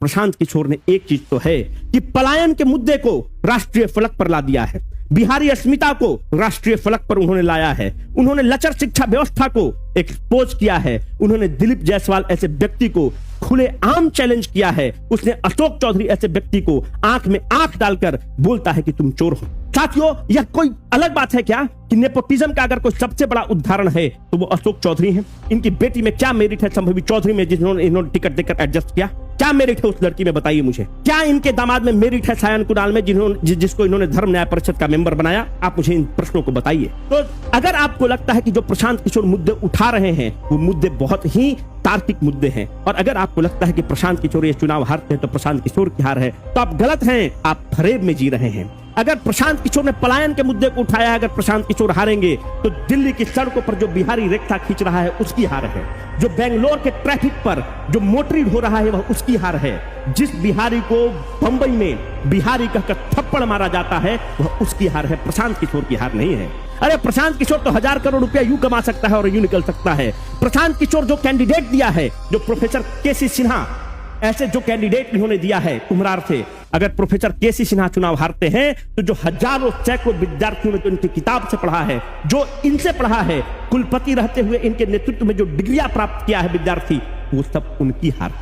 प्रशांत किशोर ने एक चीज तो है कि पलायन के मुद्दे को राष्ट्रीय फलक पर ला दिया है, बिहारी अस्मिता को राष्ट्रीय फलक पर उन्होंने लाया है, उन्होंने लचर शिक्षा व्यवस्था को एक्सपोज किया है, उन्होंने दिलीप जायसवाल ऐसे व्यक्ति को खुले आम चैलेंज किया है, उसने अशोक चौधरी ऐसे व्यक्ति को आंख में आंख डालकर बोलता है कि तुम चोर हो। साथियों, यह कोई अलग बात है क्या कि नेपोटिज्म का अगर कोई सबसे बड़ा उदाहरण है तो वो अशोक चौधरी हैं। इनकी बेटी में क्या मेरिट है संभवी चौधरी में, जिन्होंने इन्होंने टिकट देकर एडजस्ट किया? क्या मेरिट है उस लड़की में, बताइए मुझे। क्या इनके दामाद में मेरिट है सायन कुणाल में, जिसको इन्होंने धर्म न्याय परिषद का मेंबर बनाया? आप मुझे इन प्रश्नों को बताइए। तो अगर आपको लगता है कि जो प्रशांत किशोर मुद्दे उठा रहे हैं वो मुद्दे बहुत ही तार्किक मुद्दे हैं, और अगर आपको लगता है कि प्रशांत किशोर ये चुनाव हारते हैं तो प्रशांत किशोर की हार है, तो आप गलत हैं, आप फरेब में जी रहे हैं। अगर प्रशांत किशोर ने पलायन के मुद्दे को उठाया है, अगर प्रशांत किशोर हारेंगे तो दिल्ली की सड़कों पर जो बिहारी रेखा खींच रहा है उसकी हार है, जो बेंगलोर के ट्रैफिक पर जो मोटरी हो रहा है वह उसकी हार है, जिस बिहारी को बंबई में बिहारी कहकर थप्पड़ मारा जाता है वह उसकी हार है, प्रशांत किशोर की हार नहीं है। अरे प्रशांत किशोर तो 1000 करोड़ रुपया यूं कमा सकता है और यूं निकल सकता है। प्रशांत किशोर जो कैंडिडेट दिया है, जो प्रोफेसर केसी सिन्हा ऐसे जो कैंडिडेट इन्होंने दिया है कुम्हरार से, अगर प्रोफेसर केसी सिन्हा चुनाव हारते हैं तो जो हजारों सैकड़ों विद्यार्थियों ने तो इनकी किताब से पढ़ा है, जो इनसे पढ़ा है, कुलपति रहते हुए इनके नेतृत्व में जो डिग्रियां प्राप्त किया है विद्यार्थी, वो सब उनकी हार,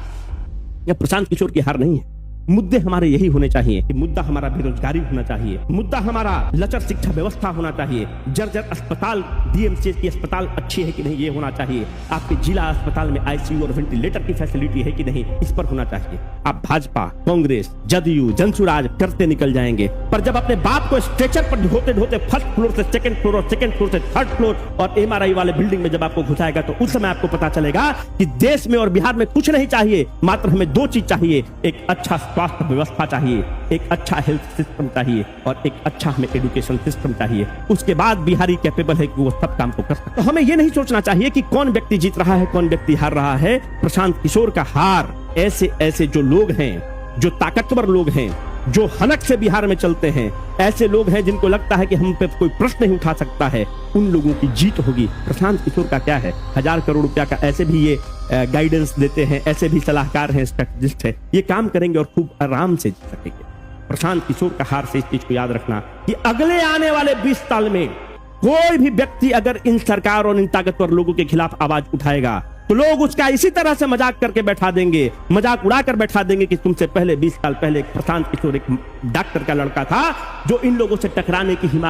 यह प्रशांत किशोर की हार नहीं है। मुद्दे हमारे यही होने चाहिए कि मुद्दा हमारा बेरोजगारी होना चाहिए, मुद्दा हमारा लचर शिक्षा व्यवस्था होना चाहिए, जर्जर अस्पताल, डीएमसीएच की अस्पताल अच्छी है कि नहीं ये होना चाहिए, आपके जिला अस्पताल में आईसीयू और वेंटिलेटर की फैसिलिटी है कि नहीं इस पर होना चाहिए। आप भाजपा, कांग्रेस, जदयू, जनसुराज करते निकल जाएंगे, पर जब अपने बाप को स्ट्रेचर पर ढोते ढोते फर्स्ट फ्लोर से सेकंड फ्लोर और सेकंड फ्लोर से थर्ड फ्लोर और एमआरआई वाले बिल्डिंग में जब आपको घुसाएगा तो उस समय आपको पता चलेगा कि देश में और बिहार में कुछ नहीं चाहिए, मात्र हमें दो चीज चाहिए, एक अच्छा स्वास्थ्य व्यवस्था चाहिए, एक अच्छा हेल्थ सिस्टम चाहिए और एक अच्छा हमें एजुकेशन सिस्टम चाहिए। उसके बाद बिहारी कैपेबल है कि वो सब काम को कर सकते। तो हमें ये नहीं सोचना चाहिए कि कौन व्यक्ति जीत रहा है, कौन व्यक्ति हार रहा है। प्रशांत किशोर का हार ऐसे ऐसे जो लोग हैं, जो ताकतवर लोग हैं, जो हनक से बिहार में चलते हैं, ऐसे लोग हैं जिनको लगता है कि हम पे कोई प्रश्न नहीं उठा सकता है, उन लोगों की जीत होगी। प्रशांत किशोर का क्या है, 1000 करोड़ रुपया का ऐसे भी ये गाइडेंस देते हैं, ऐसे भी सलाहकार हैं, स्ट्रेटेजिस्ट है, ये काम करेंगे और खूब आराम से जीत सकेंगे। प्रशांत किशोर का हार से इस चीज को याद रखना कि अगले आने वाले 20 साल में कोई भी व्यक्ति अगर इन सरकार और इन ताकतवर लोगों के खिलाफ आवाज उठाएगा तो लोग उसका इसी तरह से मजाक करके बैठा देंगे, मजाक उड़ाकर बैठा देंगे कि तुमसे पहले 20 साल पहले प्रशांत किशोर एक डॉक्टर का लड़का था जो इन लोगों से टकराने की हिम्मत